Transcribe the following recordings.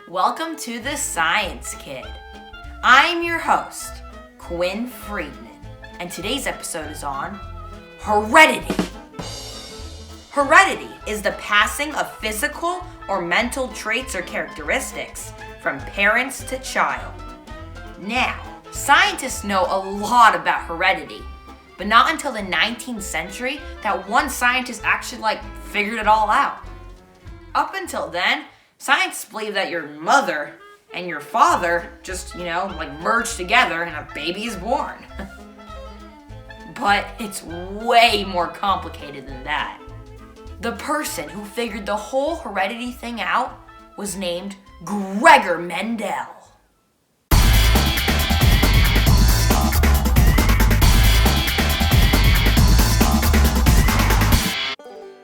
Welcome to the Science Kid. I'm your host, Quinn Friedman, and today's episode is on heredity. Heredity is the passing of physical or mental traits or characteristics from parents to child. Now, scientists know a lot about heredity, but not until the 19th century that one scientist actually figured it all out. Up until then, scientists believe that your mother and your father just, merge together and a baby is born. But it's way more complicated than that. The person who figured the whole heredity thing out was named Gregor Mendel.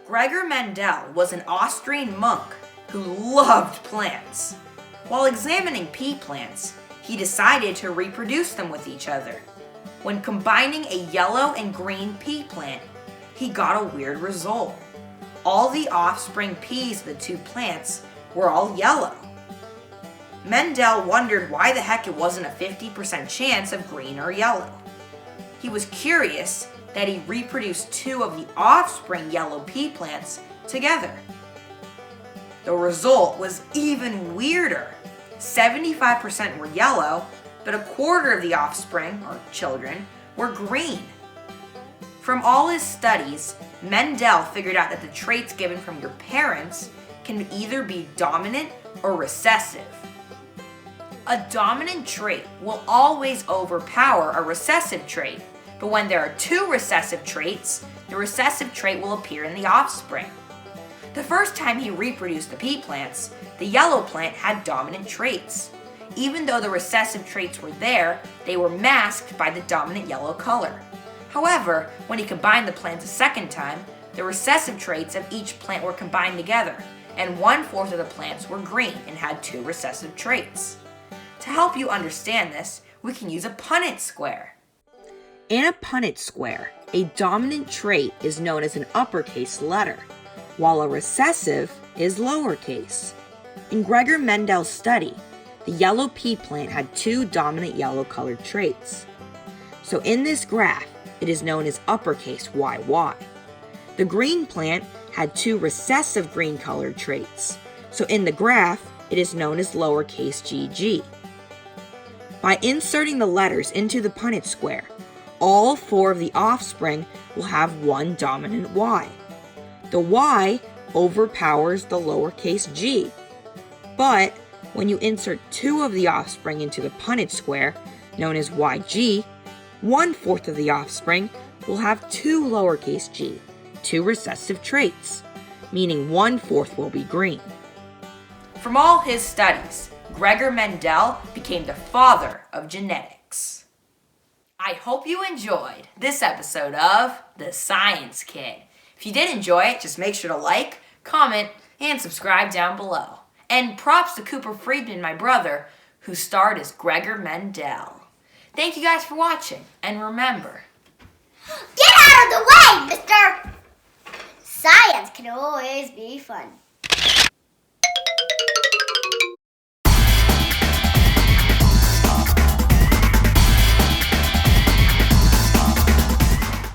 Gregor Mendel was an Austrian monk who loved plants. While examining pea plants, he decided to reproduce them with each other. When combining a yellow and green pea plant, he got a weird result. All the offspring peas of the two plants were all yellow. Mendel wondered why the heck it wasn't a 50% chance of green or yellow. He was curious that he reproduced two of the offspring yellow pea plants together. The result was even weirder. 75% were yellow, but a quarter of the offspring, or children, were green. From all his studies, Mendel figured out that the traits given from your parents can either be dominant or recessive. A dominant trait will always overpower a recessive trait, but when there are two recessive traits, the recessive trait will appear in the offspring. The first time he reproduced the pea plants, the yellow plant had dominant traits. Even though the recessive traits were there, they were masked by the dominant yellow color. However, when he combined the plants a second time, the recessive traits of each plant were combined together, and 1/4 of the plants were green and had two recessive traits. To help you understand this, we can use a Punnett Square. In a Punnett Square, a dominant trait is known as an uppercase letter, while a recessive is lowercase. In Gregor Mendel's study, the yellow pea plant had two dominant yellow colored traits. So in this graph, it is known as uppercase YY. The green plant had two recessive green colored traits. So in the graph, it is known as lowercase GG. By inserting the letters into the Punnett Square, all four of the offspring will have one dominant Y. The Y overpowers the lowercase g. But when you insert two of the offspring into the Punnett Square, known as YG, 1/4 of the offspring will have two lowercase g, two recessive traits, meaning 1/4 will be green. From all his studies, Gregor Mendel became the father of genetics. I hope you enjoyed this episode of The Science Kid. If you did enjoy it, just make sure to like, comment, and subscribe down below. And props to Cooper Friedman, my brother, who starred as Gregor Mendel. Thank you guys for watching, and remember... Get out of the way, mister! Science can always be fun.